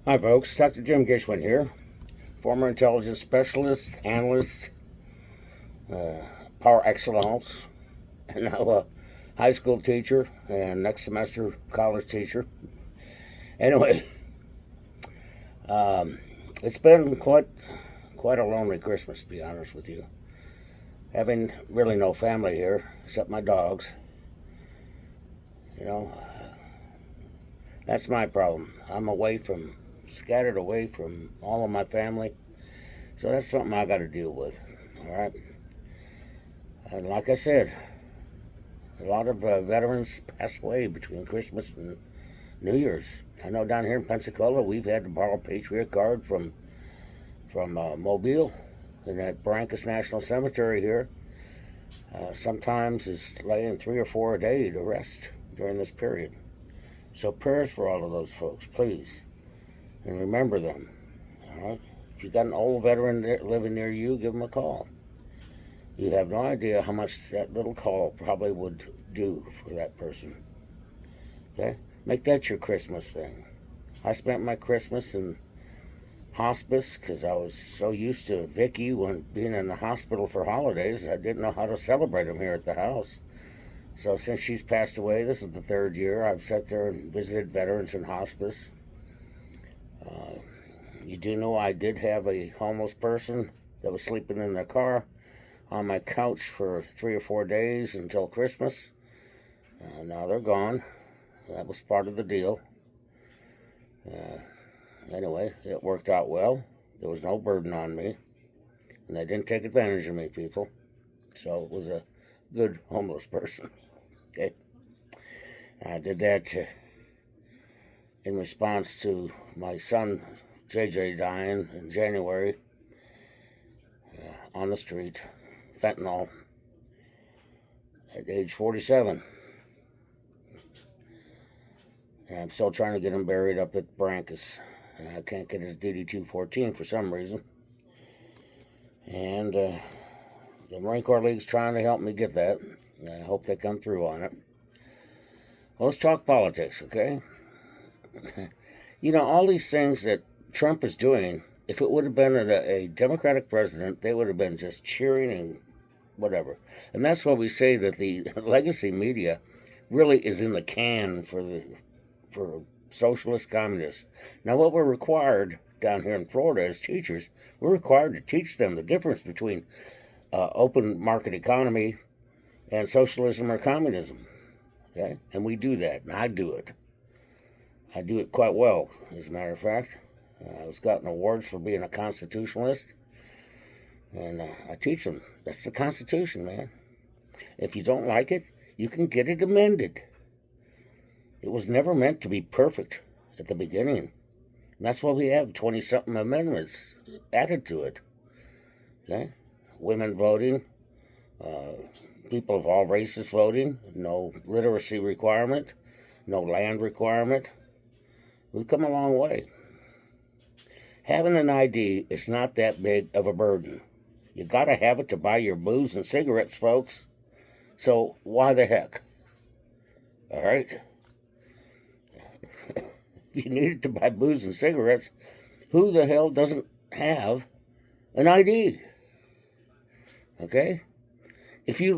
Hi, folks. Dr. Jim Gishwin here, former intelligence specialist, analyst, par excellence, and now a high school teacher and next semester college teacher. Anyway, um, it's been quite a lonely Christmas, to be honest with you. Having really no family here except my dogs. You know, that's my problem. I'm scattered away from all of my family. So that's something I got to deal with. All right. And like I said, a lot of veterans pass away between Christmas and New Year's. I know down here in Pensacola, we've had to borrow Patriot Guard from Mobile and at Barrancas National Cemetery here. Sometimes is laying 3 or 4 a day to rest during this period. So prayers for all of those folks, please, and remember them. All right. If you got an old veteran living near you, give them a call. You have no idea how much that little call probably would do for that person. Okay? Make that your Christmas thing. I spent my Christmas in hospice because I was so used to Vicky when being in the hospital for holidays, I didn't know how to celebrate them here at the house. So since she's passed away, this is the third year I've sat there and visited veterans in hospice. You do know I did have a homeless person that was sleeping in their car on my couch for 3 or 4 days until Christmas. Now they're gone. That was part of the deal. Anyway, it worked out well. There was no burden on me. And they didn't take advantage of me, people. So it was a good homeless person. Okay? I did that in response to my son, JJ, dying in January on the street, fentanyl, at age 47. And I'm still trying to get him buried up at Barrancas. And I can't get his DD 214 for some reason. And the Marine Corps League's trying to help me get that. I hope they come through on it. Well, let's talk politics, okay? You know, all these things that Trump is doing, if it would have been a Democratic president, they would have been just cheering and whatever. And that's why we say that the legacy media really is in the can for socialist communists. Now, what we're required down here in Florida as teachers, we're required to teach them the difference between open market economy and socialism or communism. Okay, and we do that, and I do it. I do it quite well, as a matter of fact. I was gotten awards for being a constitutionalist, and I teach them. That's the Constitution, man. If you don't like it, you can get it amended. It was never meant to be perfect at the beginning. And that's why we have 20-something amendments added to it. Okay? Women voting, people of all races voting, no literacy requirement, no land requirement. We've come a long way. Having an ID is not that big of a burden. You gotta have it to buy your booze and cigarettes, folks. So why the heck? All right? If you need it to buy booze and cigarettes, who the hell doesn't have an ID? Okay? If you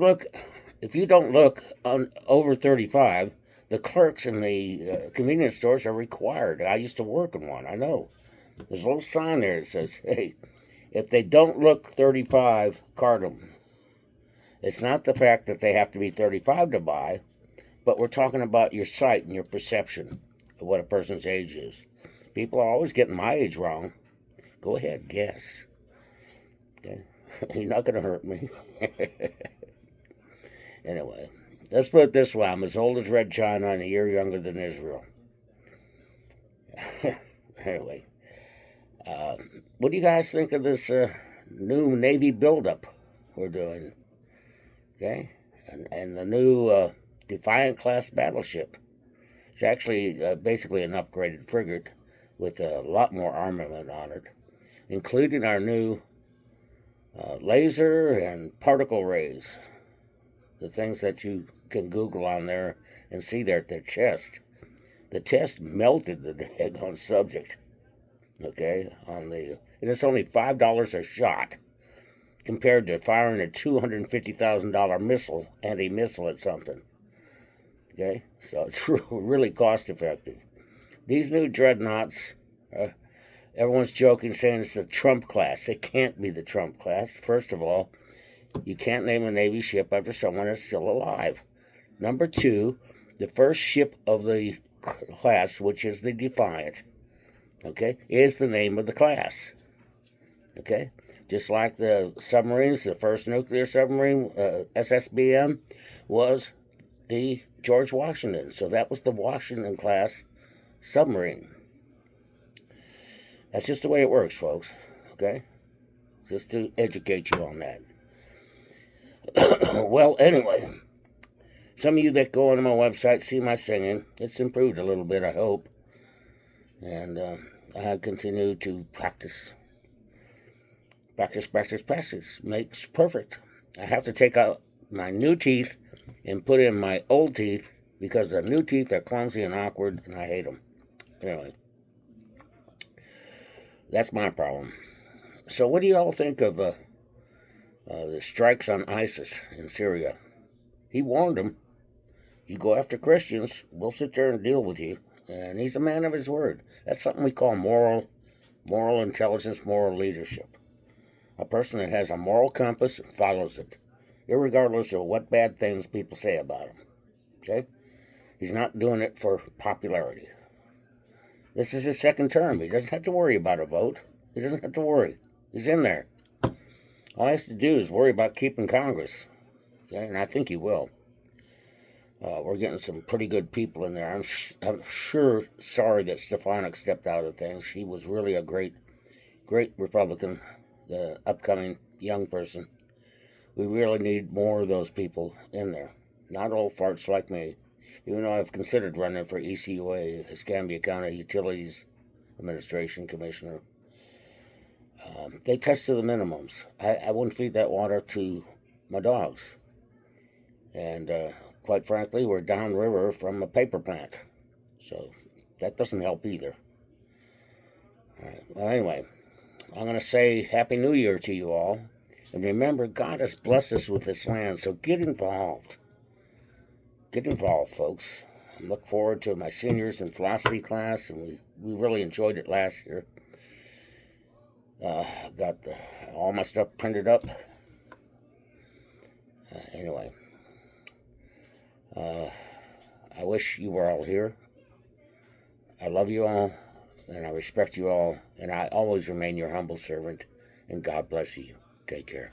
don't look on over 35, the clerks in the convenience stores are required. I used to work in one. I know. There's a little sign there that says, "Hey, if they don't look 35, card them." It's not the fact that they have to be 35 to buy, but we're talking about your sight and your perception of what a person's age is. People are always getting my age wrong. Go ahead, guess. Okay? You're not going to hurt me. Anyway, let's put it this way. I'm as old as Red China and a year younger than Israel. Anyway, what do you guys think of this new Navy buildup we're doing? Okay? And the new Defiant Class battleship. It's actually basically an upgraded frigate with a lot more armament on it, including our new laser and particle rays. The things that you can Google on there and see there at their chest. The test melted the daggone subject. Okay, and it's only $5 a shot compared to firing a $250,000 anti-missile at something. Okay, so it's really cost effective. These new dreadnoughts, everyone's joking, saying it's the Trump class. It can't be the Trump class. First of all, you can't name a Navy ship after someone that's still alive. Number two, the first ship of the class, which is the Defiant, okay, is the name of the class. Okay, just like the submarines, the first nuclear submarine, SSBM, was the George Washington. So that was the Washington class submarine. That's just the way it works, folks. Okay, just to educate you on that. Well, anyway, some of you that go onto my website see my singing. It's improved a little bit, I hope. And I continue to practice. Practice makes perfect. I have to take out my new teeth and put in my old teeth because the new teeth are clumsy and awkward, and I hate them. Anyway, that's my problem. So what do you all think of the strikes on ISIS in Syria? He warned them. You go after Christians, we'll sit there and deal with you. And he's a man of his word. That's something we call moral intelligence, moral leadership. A person that has a moral compass and follows it, irregardless of what bad things people say about him. Okay? He's not doing it for popularity. This is his second term. He doesn't have to worry about a vote. He doesn't have to worry. He's in there. All he has to do is worry about keeping Congress. Okay? And I think he will. We're getting some pretty good people in there. I'm sure sorry that Stefanik stepped out of things. He was really a great Republican, the upcoming young person. We really need more of those people in there. Not old farts like me. Even though I've considered running for ECUA, Escambia County Utilities Administration Commissioner. They test to the minimums. I wouldn't feed that water to my dogs. And quite frankly, we're downriver from a paper plant. So that doesn't help either. All right. Well, anyway, I'm going to say Happy New Year to you all. And remember, God has blessed us with this land, so get involved. Get involved, folks. I look forward to my seniors in philosophy class, and we really enjoyed it last year. Got all my stuff printed up. Anyway. I wish you were all here. I love you all, and I respect you all, and I always remain your humble servant, and God bless you. Take care.